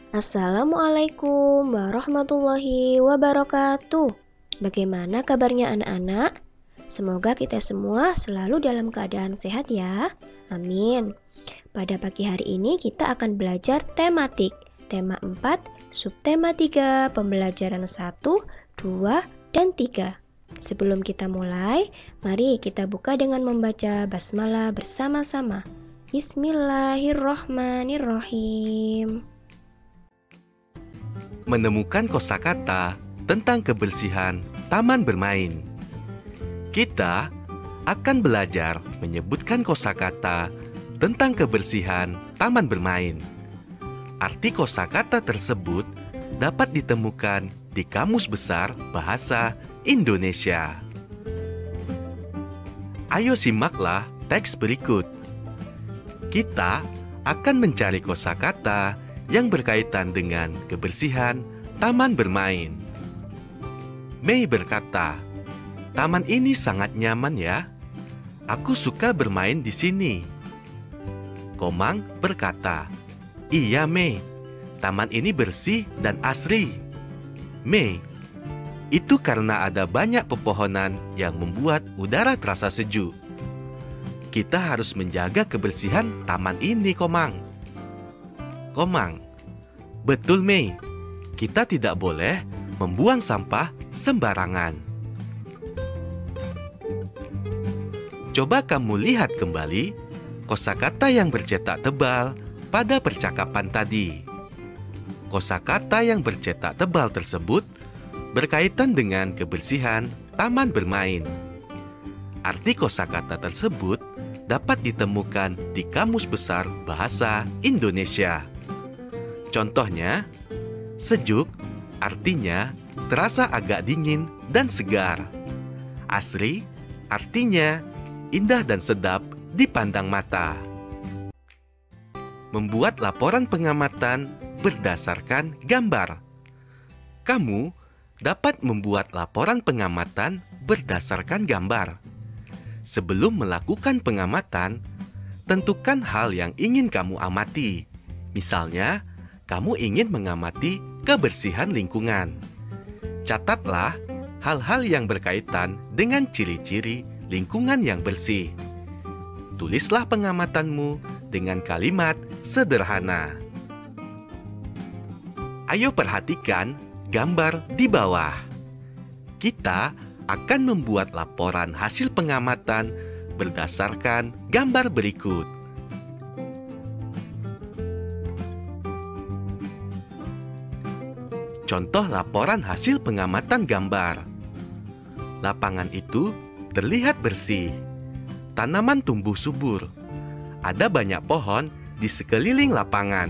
Assalamualaikum warahmatullahi wabarakatuh. Bagaimana kabarnya anak-anak? Semoga kita semua selalu dalam keadaan sehat ya. Amin. Pada pagi hari ini kita akan belajar tematik. Tema 4, subtema 3, pembelajaran 1, 2, dan 3. Sebelum kita mulai, mari kita buka dengan membaca basmalah bersama-sama. Bismillahirrohmanirrohim. Menemukan kosakata tentang kebersihan taman bermain. Kita akan belajar menyebutkan kosakata tentang kebersihan taman bermain. Arti kosakata tersebut dapat ditemukan di Kamus Besar Bahasa Indonesia. Ayo simaklah teks berikut. Kita akan mencari kosakata yang berkaitan dengan kebersihan taman bermain. Mei berkata, "Taman ini sangat nyaman ya. Aku suka bermain di sini." Komang berkata, "Iya Mei, taman ini bersih dan asri." Mei, "Itu karena ada banyak pepohonan yang membuat udara terasa sejuk. Kita harus menjaga kebersihan taman ini, Komang." Komang, "Betul Mei, kita tidak boleh membuang sampah sembarangan." Coba kamu lihat kembali kosakata yang bercetak tebal pada percakapan tadi. Kosakata yang bercetak tebal tersebut berkaitan dengan kebersihan taman bermain. Arti kosakata tersebut dapat ditemukan di Kamus Besar Bahasa Indonesia. Contohnya, sejuk artinya terasa agak dingin dan segar. Asri artinya indah dan sedap dipandang mata. Membuat laporan pengamatan berdasarkan gambar. Kamu dapat membuat laporan pengamatan berdasarkan gambar. Sebelum melakukan pengamatan, tentukan hal yang ingin kamu amati. Misalnya, kamu ingin mengamati kebersihan lingkungan. Catatlah hal-hal yang berkaitan dengan ciri-ciri lingkungan yang bersih. Tulislah pengamatanmu dengan kalimat sederhana. Ayo perhatikan gambar di bawah. Kita akan membuat laporan hasil pengamatan berdasarkan gambar berikut. Contoh laporan hasil pengamatan gambar. Lapangan itu terlihat bersih. Tanaman tumbuh subur. Ada banyak pohon di sekeliling lapangan.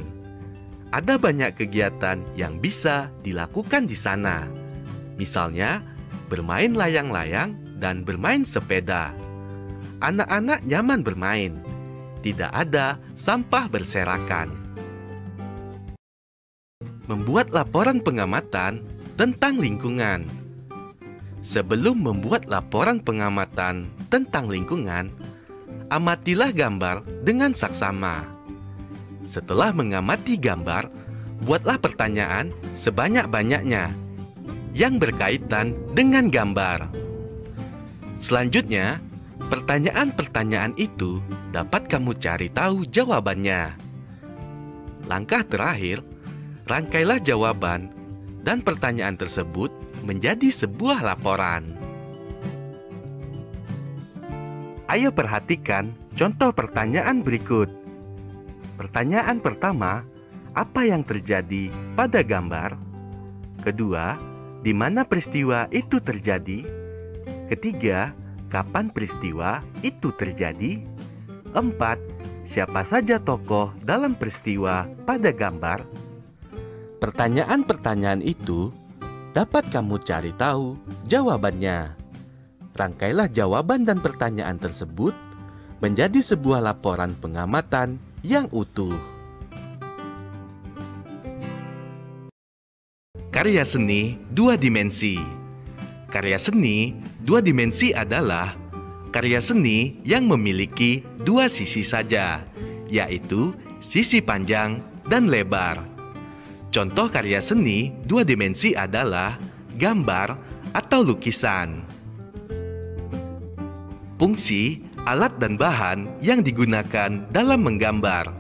Ada banyak kegiatan yang bisa dilakukan di sana. Misalnya, bermain layang-layang dan bermain sepeda. Anak-anak nyaman bermain. Tidak ada sampah berserakan. Membuat laporan pengamatan tentang lingkungan. Sebelum membuat laporan pengamatan tentang lingkungan, amatilah gambar dengan saksama. Setelah mengamati gambar, buatlah pertanyaan sebanyak-banyaknya yang berkaitan dengan gambar. Selanjutnya, pertanyaan-pertanyaan itu dapat kamu cari tahu jawabannya. Langkah terakhir, rangkailah jawaban dan pertanyaan tersebut menjadi sebuah laporan. Ayo perhatikan contoh pertanyaan berikut. Pertanyaan pertama, apa yang terjadi pada gambar? Kedua, di mana peristiwa itu terjadi? Ketiga, kapan peristiwa itu terjadi? 4. Siapa saja tokoh dalam peristiwa pada gambar? Pertanyaan-pertanyaan itu dapat kamu cari tahu jawabannya. Rangkailah jawaban dan pertanyaan tersebut menjadi sebuah laporan pengamatan yang utuh. Karya seni dua dimensi. Karya seni dua dimensi adalah karya seni yang memiliki dua sisi saja, yaitu sisi panjang dan lebar. Contoh karya seni dua dimensi adalah gambar atau lukisan. Fungsi, alat dan bahan yang digunakan dalam menggambar.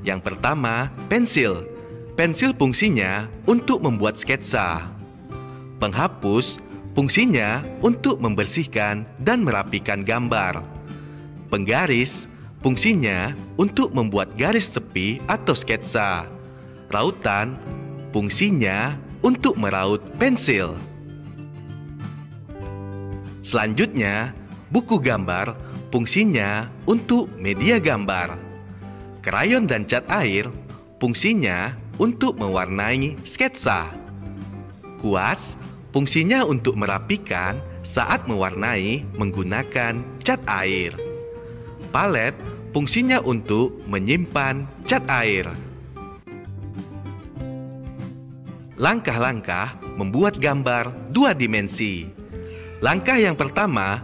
Yang pertama, pensil. Pensil fungsinya untuk membuat sketsa. Penghapus fungsinya untuk membersihkan dan merapikan gambar. Penggaris fungsinya untuk membuat garis tepi atau sketsa. Rautan fungsinya untuk meraut pensil. Selanjutnya, buku gambar fungsinya untuk media gambar. Krayon dan cat air fungsinya untuk mewarnai sketsa. Kuas fungsinya untuk merapikan saat mewarnai menggunakan cat air. Palet fungsinya untuk menyimpan cat air. Langkah-langkah membuat gambar dua dimensi. Langkah yang pertama,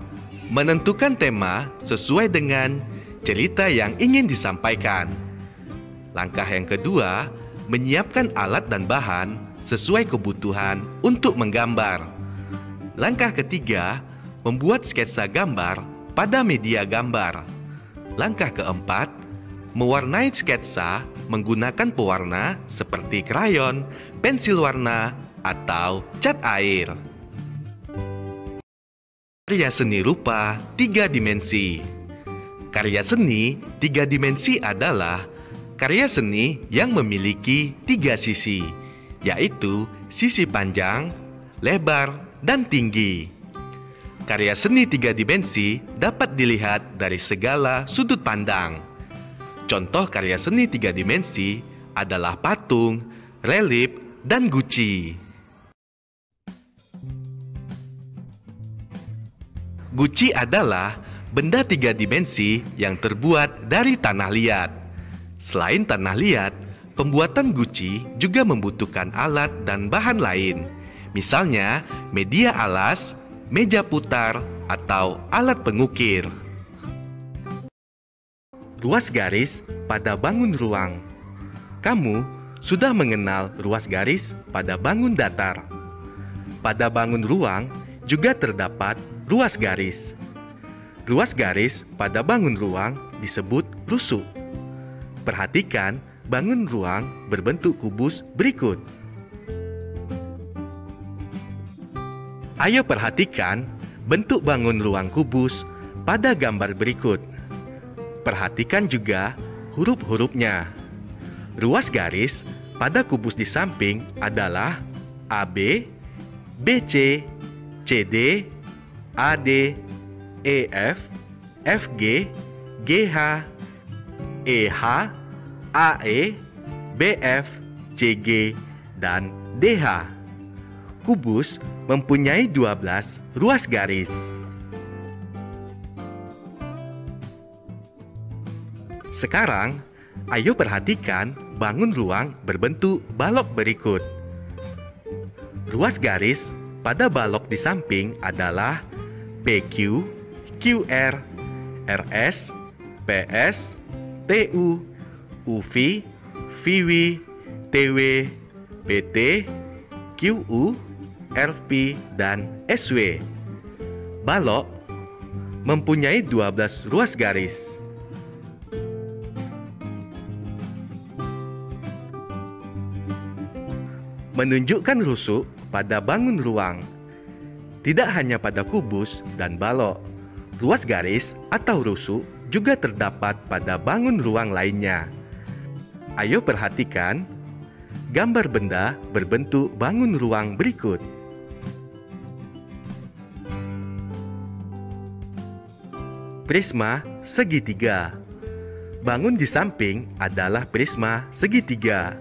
menentukan tema sesuai dengan cerita yang ingin disampaikan. Langkah yang kedua, menyiapkan alat dan bahan sesuai kebutuhan untuk menggambar. Langkah ketiga, membuat sketsa gambar pada media gambar. Langkah keempat, mewarnai sketsa menggunakan pewarna seperti krayon, pensil warna, atau cat air. Karya seni rupa tiga dimensi. Karya seni tiga dimensi adalah karya seni yang memiliki tiga sisi, yaitu sisi panjang, lebar, dan tinggi. Karya seni tiga dimensi dapat dilihat dari segala sudut pandang. Contoh karya seni tiga dimensi adalah patung, relief, dan guci. Guci adalah benda tiga dimensi yang terbuat dari tanah liat. Selain tanah liat, pembuatan guci juga membutuhkan alat dan bahan lain. Misalnya, media alas, meja putar, atau alat pengukir. Ruas garis pada bangun ruang. Kamu sudah mengenal ruas garis pada bangun datar. Pada bangun ruang juga terdapat ruas garis. Ruas garis pada bangun ruang disebut rusuk. Perhatikan bangun ruang berbentuk kubus berikut. Ayo perhatikan bentuk bangun ruang kubus pada gambar berikut. Perhatikan juga huruf-hurufnya. Ruas garis pada kubus di samping adalah AB, BC, CD, AD, EF, FG, GH, EH, AE, BF, CG, dan DH. Kubus mempunyai 12 ruas garis. Sekarang, ayo perhatikan bangun ruang berbentuk balok berikut. Ruas garis pada balok di samping adalah PQ, QR, RS, PS, TU, UV, VW, TW, PT, QU, RP, dan SW. Balok mempunyai 12 ruas garis. Menunjukkan rusuk pada bangun ruang. Tidak hanya pada kubus dan balok, ruas garis atau rusuk juga terdapat pada bangun ruang lainnya. Ayo perhatikan gambar benda berbentuk bangun ruang berikut. Prisma segitiga. Bangun di samping adalah prisma segitiga.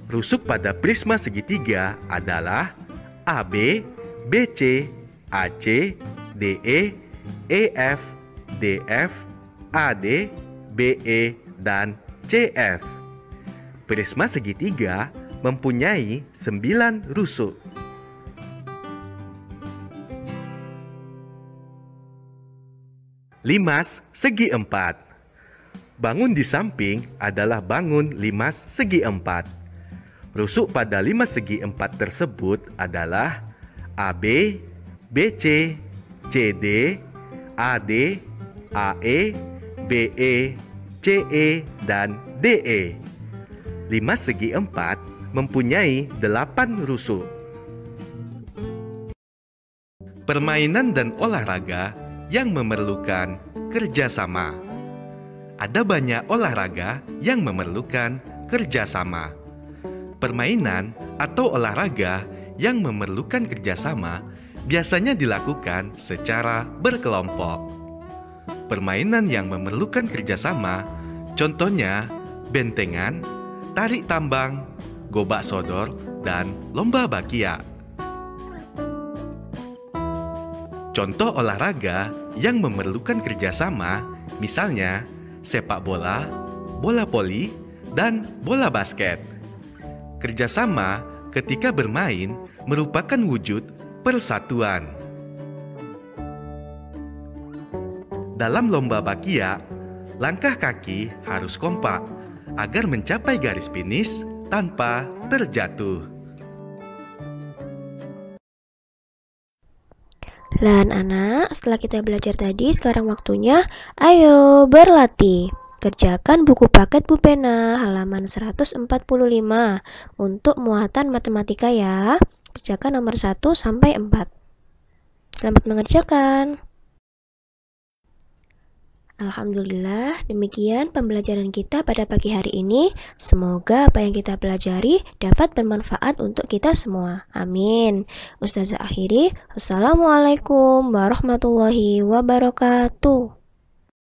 Rusuk pada prisma segitiga adalah AB, BC, AC, DE, EF, DF, AD, BE, dan CF. Prisma segitiga mempunyai 9 rusuk. Limas segi empat. Bangun di samping adalah bangun limas segi empat. Rusuk pada 5 segi 4 tersebut adalah AB, BC, CD, AD, AE, BE, CE, dan DE. 5 segi 4 mempunyai 8 rusuk. Permainan dan olahraga yang memerlukan kerjasama. Ada banyak olahraga yang memerlukan kerjasama. Permainan atau olahraga yang memerlukan kerjasama biasanya dilakukan secara berkelompok. Permainan yang memerlukan kerjasama, contohnya bentengan, tarik tambang, gobak sodor, dan lomba bakia. Contoh olahraga yang memerlukan kerjasama, misalnya sepak bola, bola voli, dan bola basket. Kerjasama ketika bermain merupakan wujud persatuan. Dalam lomba bakia, langkah kaki harus kompak agar mencapai garis finish tanpa terjatuh. Lan anak, setelah kita belajar tadi, sekarang waktunya ayo berlatih. Kerjakan buku paket Bu Pena halaman 145 untuk muatan matematika ya. Kerjakan nomor 1 sampai 4. Selamat mengerjakan. Alhamdulillah, demikian pembelajaran kita pada pagi hari ini. Semoga apa yang kita pelajari dapat bermanfaat untuk kita semua. Amin. Ustazah akhiri, Assalamualaikum warahmatullahi wabarakatuh.